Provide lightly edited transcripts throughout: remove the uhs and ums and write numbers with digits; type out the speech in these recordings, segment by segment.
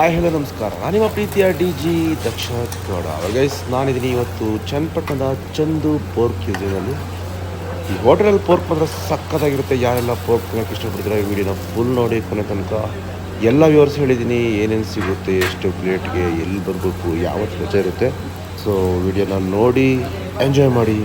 Hi hello ನಮಸ್ಕಾರ, ನಾನು ನಿಮ್ಮ ಪ್ರೀತಿಯ ಡಿ.ಜಿ. ದಕ್ಷ ಗೌಡ. ಗೈಸ್, ನಾನಿದ್ದೀನಿ ಇವತ್ತು ಚನ್ನಪಟ್ಟಣದ ಚಂದು ಪೋರ್ಕ್ ಕ್ಯೂಸಿನಲ್ಲಿ. ಈ ಹೋಟೆಲಲ್ಲಿ ಪೋರ್ಕ್ ಮಾತ್ರ ಸಕ್ಕತ್ತಾಗಿರುತ್ತೆ. ಯಾರೆಲ್ಲ ಪೋರ್ಕ್ ತಿನ್ನೋಕ್ಕೆ ಇಷ್ಟಪಡ್ತೀರೋ ಈ ವಿಡಿಯೋನ ಫುಲ್ ನೋಡಿ ಕೊನೆ ತನಕ. ಎಲ್ಲ ವ್ಯೂವರ್ಸ್ ಹೇಳಿದ್ದೀನಿ ಏನೇನು ಸಿಗುತ್ತೆ, ಎಷ್ಟು ಪ್ಲೇಟ್ಗೆ, ಎಲ್ಲಿ ಬರಬೇಕು, ಯಾವತ್ತು ರಜೆ ಇರುತ್ತೆ. ಸೊ ವಿಡಿಯೋನ ನೋಡಿ ಎಂಜಾಯ್ ಮಾಡಿ.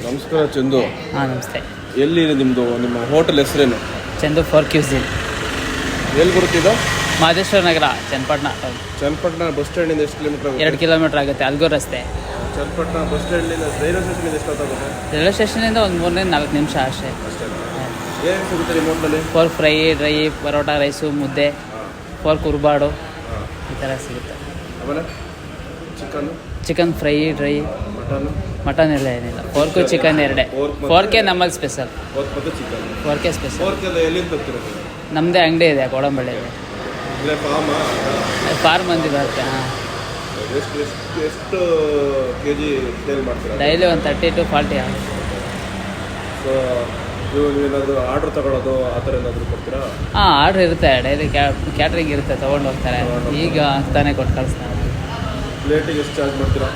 ನಮಸ್ಕಾರ ಚಂದು. ಹಾಂ ನಮಸ್ತೆ. ಎಲ್ಲಿದೆ ನಿಮ್ಮ ಹೋಟೆಲ್ ಹೆಸರೇನು? Chandu pork cuisine. ಎಲ್ಲಿ ಬರುತ್ತಿದ್ದು? ಮಹದೇಶ್ವರ ನಗರ, ಚನ್ನಪಟ್ಟಣ. ಚನ್ನಪಟ್ಟಣ ಬಸ್ ಸ್ಟ್ಯಾಂಡಿಂದ ಎಷ್ಟು ಕಿಲೋಮೀಟರ್ ಆಗುತ್ತೆ? 2 ಕಿಲೋಮೀಟರ್ ಆಗುತ್ತೆ, ಅಲ್ಗೋ ರಸ್ತೆ. ಚನ್ನಪಟ್ಟಣ ಬಸ್ ಸ್ಟ್ಯಾಂಡಿಂದ ರೈಲ್ವೆ ಸ್ಟೇಷನಿಂದ ಎಷ್ಟು ಆಗುತ್ತೆ? ರೈಲ್ವೆ ಸ್ಟೇಷನಿಂದ ಒಂದು 3-4 ನಿಮಿಷ ಅಷ್ಟೇ. ಏನು ಸಿಗುತ್ತೆ ನಿಮ್ಮ ಹೋಟ್ಲಲ್ಲಿ? Pork fry, dry, parotta, rice, ಮುದ್ದೆ, ಪೋರ್ಕ್ ಉರ್ಬಾಡು ಈ ಥರ ಸಿಗುತ್ತೆ. ಆಮೇಲೆ ಚಿಕನ್ ಫ್ರೈ, ಡ್ರೈ, ಮಟನ್ ಎಲ್ಲ ಏನಿಲ್ಲ. ಪೋರ್ಕು ಚಿಕನ್ ಎರಡೇ. ಪೋರ್ಕೆ ನಮ್ಮಲ್ಲಿ ಸ್ಪೆಷಲ್. ಪೋರ್ಕೆ ಸ್ಪೆಷಲ್. ನಮ್ಮದೇ ಅಂಗಡಿ ಇದೆ, ಗೋಡಂಬಳ್ಳಿ ಇದೆ. ಫಾರ್ಮ್ ಮಂದಿ ಬರುತ್ತೆ. ಹಾಂ, ಎಷ್ಟು ಕೆಜಿ ಸೇಲ್ ಮಾಡ್ತೀರಾ? ಡೈಲಿ ಒಂದು 30 to 40 ಆಗುತ್ತೆ. ಸೊ ನೀವೇನಾದರೂ ಆರ್ಡ್ರ್ ತಗೊಳ್ಳೋದು ಆ ಥರ ಏನಾದರೂ ಕೊಡ್ತೀರಾ? ಹಾಂ, ಆರ್ಡ್ರ್ ಇರುತ್ತೆ, ಡೈಲಿ ಕ್ಯಾಟ್ರಿಂಗ್ ಇರುತ್ತೆ, ತೊಗೊಂಡು ಹೋಗ್ತಾರೆ. ಈಗ ತಾನೇ ಕೊಟ್ಟು ಕಳಿಸ್ತಾರೆ. ಪ್ಲೇಟಿಗೆ ಎಷ್ಟು ಚಾರ್ಜ್ ಮಾಡ್ತೀರಾ?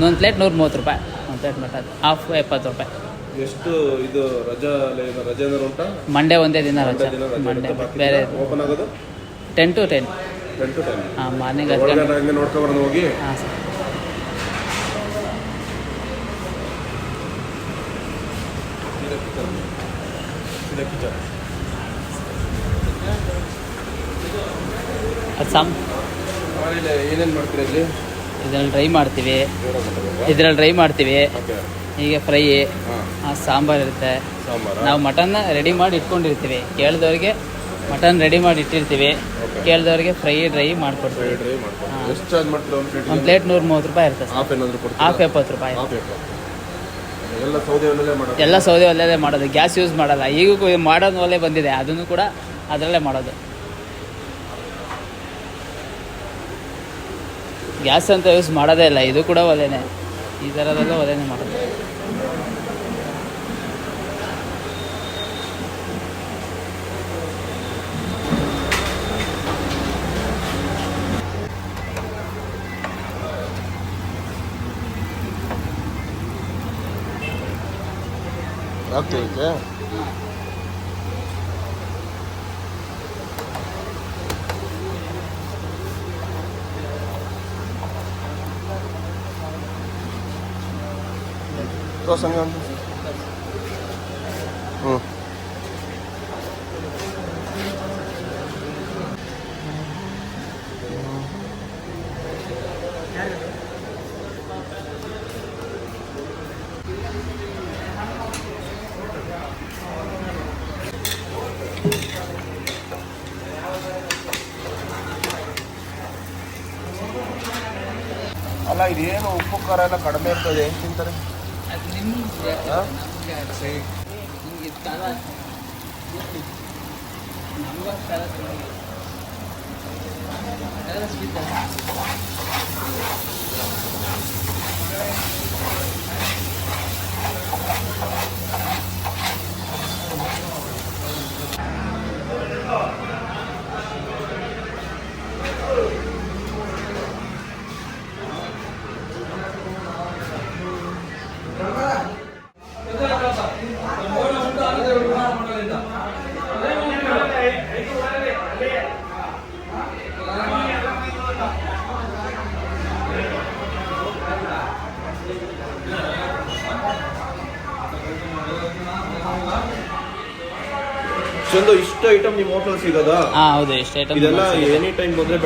ಒಂದು ಪ್ಲೇಟ್ 130 ರೂಪಾಯಿ. ಒಂದು ಪ್ಲೇಟ್ ಮಟನ್ ಹಾಫ್ 70 ರೂಪಾಯಿ. ಎಷ್ಟು ಇದು ರಜೆ ಏನಾದ್ರು ಉಂಟಾ? ಮಂಡೇ ಒಂದೇ ದಿನ ರಜೆ. ಮಂಡೇ ಬೇರೆ ಓಪನ್ ಆಗೋದು 10 to 10. ಹಾಂ, ಮಾರ್ನಿಂಗ್ 10 ಗಂಟೆ. ಹಂಗೆ ನೋಡ್ಕೊಬರೋದು ಹೋಗಿ. ಹಾಂ ಸರ್. ಅದು ಏನೇನು ಮಾಡ್ತೀರಾ ಇಲ್ಲಿ? ಇದರಲ್ಲಿ ಡ್ರೈ ಮಾಡ್ತೀವಿ. ಹೀಗೆ ಫ್ರೈ, ಸಾಂಬಾರು ಇರುತ್ತೆ. ನಾವು ಮಟನ್ನ ರೆಡಿ ಮಾಡಿ ಇಟ್ಕೊಂಡಿರ್ತೀವಿ. ಕೇಳಿದವ್ರಿಗೆ ಮಟನ್ ರೆಡಿ ಮಾಡಿ ಇಟ್ಟಿರ್ತೀವಿ, ಕೇಳಿದವ್ರಿಗೆ ಫ್ರೈ, ಡ್ರೈ ಮಾಡಿಕೊಡ್ತೀವಿ. ಎಷ್ಟು ಚಾರ್ಜ್ ಮಾಡ್ತೀರಾ? ಒಂದು ಪ್ಲೇಟ್ 130 ರೂಪಾಯಿ ಇರುತ್ತೆ ಸರ್. ಹಾಫ್ 70 ರೂಪಾಯಿ. ಎಲ್ಲ ಸೌದೆ ಒಲೆಯಲ್ಲೇ ಮಾಡೋದು, ಗ್ಯಾಸ್ ಯೂಸ್ ಮಾಡಲ್ಲ. ಈಗೂ ಮಾಡೋದು ಒಲೆ ಬಂದಿದೆ, ಅದನ್ನು ಕೂಡ ಅದರಲ್ಲೇ ಮಾಡೋದು. ಗ್ಯಾಸ್ ಅಂತ ಯೂಸ್ ಮಾಡೋದೇ ಇಲ್ಲ, ಇದು ಕೂಡ ಒಲೆನೇ. ಈ ಥರದೆಲ್ಲ ಒಲೆನೇ ಮಾಡೋದು. ಅಲ್ಲ, ಇದೇನು ಉಪ್ಪು ಖಾರ ಎಲ್ಲ ಕಡಿಮೆ ಇರ್ತದೆ, ಏನು ತಿಂತಾರೆ? ಚಂದು ಇಷ್ಟು ಐಟಮ್ ನಿಮ್ಮ ಹೋಟೆಲ್ ಸಿಗೋದಾ? ಹಾಂ ಹೌದು, ಇಷ್ಟು ಐಟಮ್ ಇದೆಲ್ಲ ಎನಿ ಟೈಮ್ ಬಂದರೆ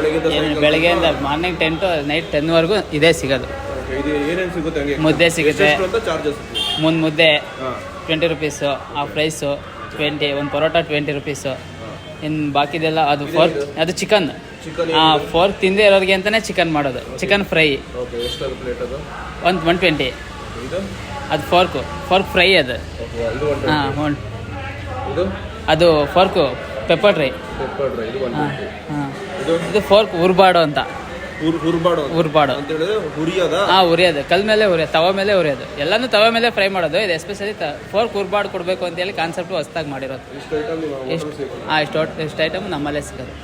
ಬೆಳಗ್ಗೆಯಿಂದ ಮಾರ್ನಿಂಗ್ 10 to ನೈಟ್ 10ವರೆಗೂ ಇದೇ ಸಿಗೋದು. ಇದು ಏನೇನು ಸಿಗುತ್ತೆ? ಹಂಗೆ ಮುದ್ದೆ ಸಿಗುತ್ತೆ, ಚಾರ್ಜಸ್ ಮುದ್ದೆ 20 ರುಪೀಸು, ಹಾಫ್ ರೈಸು 20, ಒಂದು ಪರೋಟ 20 ರುಪೀಸು. ಇನ್ನು ಬಾಕಿದೆಲ್ಲ ಅದು ಫೋರ್ಕ್, ಅದು ಚಿಕನ್. ಹಾಂ, ಫೋರ್ಕ್ ತಿಂದೇ ಇರೋರಿಗೆ ಅಂತಲೇ ಚಿಕನ್ ಮಾಡೋದು. ಚಿಕನ್ ಫ್ರೈ ಒಂದು 120. ಅದು ಫೋರ್ಕ್ ಫ್ರೈ ಅದು. ಹಾಂ, ಅದು ಫೋರ್ಕು ಪೆಪ್ಪರ್ ಡ್ರೈ. ಹಾಂ, ಇದು ಫೋರ್ಕ್ ಉರ್ಬಾಡು ಅಂತ. ಉರ್ಬಾಡು ಉರಿಯೋದು, ಕಲ್ ಮೇಲೆ ಉರಿಯೋದು, ತವ ಮೇಲೆ ಉರಿಯೋದು. ಎಲ್ಲನೂ ತವ ಮೇಲೆ ಫ್ರೈ ಮಾಡೋದು. ಇದು ಎಸ್ಪೆಷಲಿ ಫೋರ್ಕ್ ಉರ್ಬಾಡು ಕೊಡಬೇಕು ಅಂತೇಳಿ ಕಾನ್ಸೆಪ್ಟು ಹೊಸ್ದಾಗಿ ಮಾಡಿರೋದು. ಇಷ್ಟು ಐಟಮ್ ನಮ್ಮಲ್ಲೇ ಸಿಗೋದು.